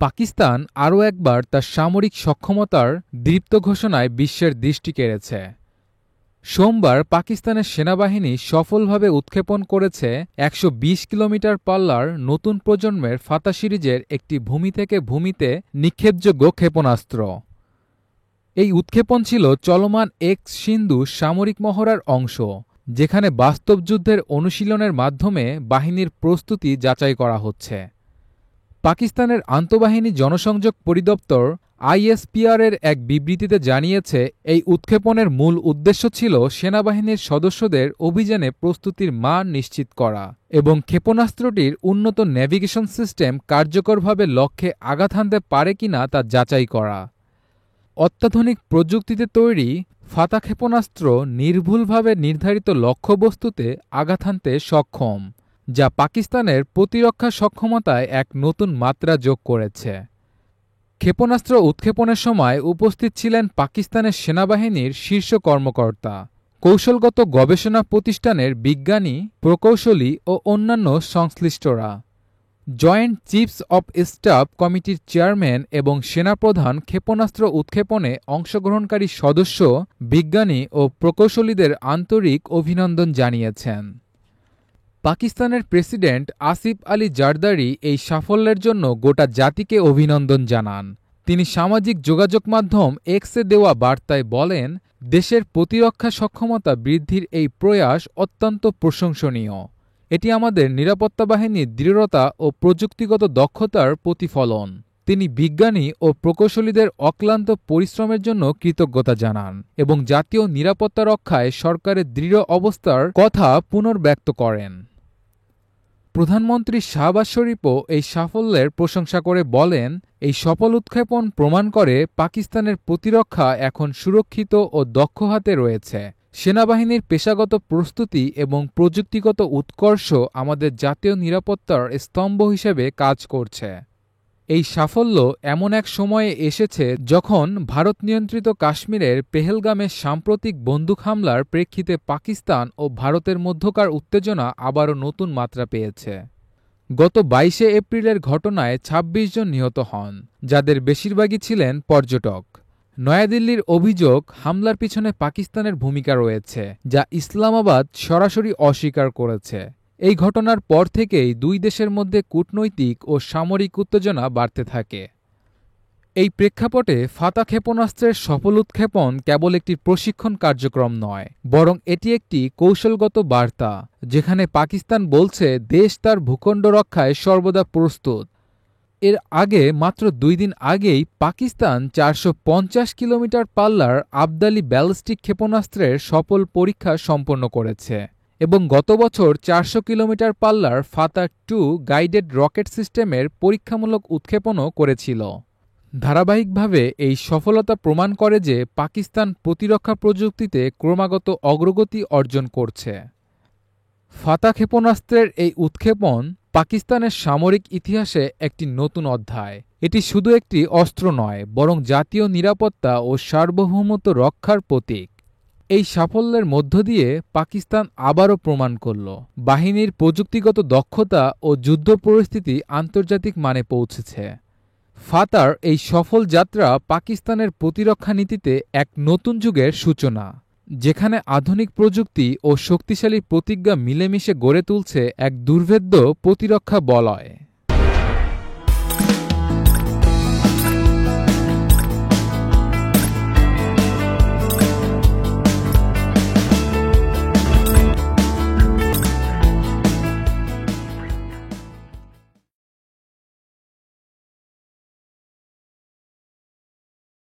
পাকিস্তান আরও একবার তার সামরিক সক্ষমতার দীপ্ত ঘোষণায় বিশ্বের দৃষ্টি কেড়েছে। সোমবার পাকিস্তানের সেনাবাহিনী সফলভাবে উৎক্ষেপণ করেছে ১২০ কিলোমিটার পাল্লার নতুন প্রজন্মের ফাতা সিরিজের একটি ভূমি থেকে ভূমিতে নিক্ষেপযোগ্য ক্ষেপণাস্ত্র। এই উৎক্ষেপণ ছিল চলমান এক্স সিন্ধু সামরিক মহড়ার অংশ, যেখানে বাস্তব যুদ্ধের অনুশীলনের মাধ্যমে বাহিনীর প্রস্তুতি যাচাই করা হচ্ছে। পাকিস্তানের আন্তঃবাহিনী জনসংযোগ পরিদপ্তর আইএসপিআর-এর এক বিবৃতিতে জানিয়েছে, এই উৎক্ষেপণের মূল উদ্দেশ্য ছিল সেনাবাহিনীর সদস্যদের অভিযানে প্রস্তুতির মান নিশ্চিত করা এবং ক্ষেপণাস্ত্রটির উন্নত নেভিগেশন সিস্টেম কার্যকরভাবে লক্ষ্যে আঘাত হানতে পারে কিনা তা যাচাই করা। অত্যাধুনিক প্রযুক্তিতে তৈরি ফাতা ক্ষেপণাস্ত্র নির্ভুলভাবে নির্ধারিত লক্ষ্যবস্তুতে আঘাত হানতে সক্ষম, যা পাকিস্তানের প্রতিরক্ষা সক্ষমতায় এক নতুন মাত্রা যোগ করেছে। ক্ষেপণাস্ত্র উৎক্ষেপণের সময় উপস্থিত ছিলেন পাকিস্তানের সেনাবাহিনীর শীর্ষ কর্মকর্তা, কৌশলগত গবেষণা প্রতিষ্ঠানের বিজ্ঞানী, প্রকৌশলী ও অন্যান্য সংশ্লিষ্টরা। জয়েন্ট চিফস অব স্টাফ কমিটির চেয়ারম্যান এবং সেনাপ্রধান ক্ষেপণাস্ত্র উৎক্ষেপণে অংশগ্রহণকারী সদস্য, বিজ্ঞানী ও প্রকৌশলীদের আন্তরিক অভিনন্দন জানিয়েছেন। পাকিস্তানের প্রেসিডেন্ট আসিফ আলী জারদারি এই সাফল্যের জন্য গোটা জাতিকে অভিনন্দন জানান। তিনি সামাজিক যোগাযোগ মাধ্যম এক্সে দেওয়া বার্তায় বলেন, দেশের প্রতিরক্ষা সক্ষমতা বৃদ্ধির এই প্রয়াস অত্যন্ত প্রশংসনীয়। এটি আমাদের নিরাপত্তা বাহিনীর দৃঢ়তা ও প্রযুক্তিগত দক্ষতার প্রতিফলন। তিনি বিজ্ঞানী ও প্রকৌশলীদের অক্লান্ত পরিশ্রমের জন্য কৃতজ্ঞতা জানান এবং জাতীয় নিরাপত্তা রক্ষায় সরকারের দৃঢ় অবস্থার কথা পুনর্ব্যক্ত করেন। প্রধানমন্ত্রী শাহবাজ শরীফও এই সাফল্যের প্রশংসা করে বলেন, এই সফল উৎক্ষেপণ প্রমাণ করে পাকিস্তানের প্রতিরক্ষা এখন সুরক্ষিত ও দক্ষ হাতে রয়েছে। সেনাবাহিনীর পেশাগত প্রস্তুতি এবং প্রযুক্তিগত উৎকর্ষ আমাদের জাতীয় নিরাপত্তার স্তম্ভ হিসেবে কাজ করছে। এই সাফল্য এমন এক সময়ে এসেছে যখন ভারত নিয়ন্ত্রিত কাশ্মীরের পেহেলগামে সাম্প্রতিক বন্দুক হামলার প্রেক্ষিতে পাকিস্তান ও ভারতের মধ্যকার উত্তেজনা আবারও নতুন মাত্রা পেয়েছে। গত ২২শে এপ্রিলের ঘটনায় ২৬ জন নিহত হন, যাদের বেশিরভাগই ছিলেন পর্যটক। নয়াদিল্লির অভিযোগ, হামলার পিছনে পাকিস্তানের ভূমিকা রয়েছে, যা ইসলামাবাদ সরাসরি অস্বীকার করেছে। এই ঘটনার পর থেকেই দুই দেশের মধ্যে কূটনৈতিক ও সামরিক উত্তেজনা বাড়তে থাকে। এই প্রেক্ষাপটে ফাতা ক্ষেপণাস্ত্রের সফল উৎক্ষেপণ কেবল একটি প্রশিক্ষণ কার্যক্রম নয়, বরং এটি একটি কৌশলগত বার্তা, যেখানে পাকিস্তান বলছে দেশ তার ভূখণ্ড রক্ষায় সর্বদা প্রস্তুত। এর আগে মাত্র ২ দিন আগেই পাকিস্তান ৪৫০ কিলোমিটার পাল্লার আবদালি ব্যালিস্টিক ক্ষেপণাস্ত্রের সফল পরীক্ষা সম্পন্ন করেছে এবং গত বছর ৪০০ কিলোমিটার পাল্লার ফাতা-2 গাইডেড রকেট সিস্টেমের পরীক্ষামূলক উৎক্ষেপণও করেছিল। ধারাবাহিকভাবে এই সফলতা প্রমাণ করে যে পাকিস্তান প্রতিরক্ষা প্রযুক্তিতে ক্রমাগত অগ্রগতি অর্জন করছে। ফাতা ক্ষেপণাস্ত্রের এই উৎক্ষেপণ পাকিস্তানের সামরিক ইতিহাসে একটি নতুন অধ্যায়। এটি শুধু একটি অস্ত্র নয়, বরং জাতীয় নিরাপত্তা ও সার্বভৌমত্ব রক্ষার প্রতীক। এই সাফল্যের মধ্য দিয়ে পাকিস্তান আবারও প্রমাণ করল, বাহিনীর প্রযুক্তিগত দক্ষতা ও যুদ্ধ পরিস্থিতি আন্তর্জাতিক মানে পৌঁছেছে। ফাতার এই সফল যাত্রা পাকিস্তানের প্রতিরক্ষা নীতিতে এক নতুন যুগের সূচনা, যেখানে আধুনিক প্রযুক্তি ও শক্তিশালী প্রতিজ্ঞা মিলেমিশে গড়ে তুলছে এক দুর্ভেদ্য প্রতিরক্ষা বলয়।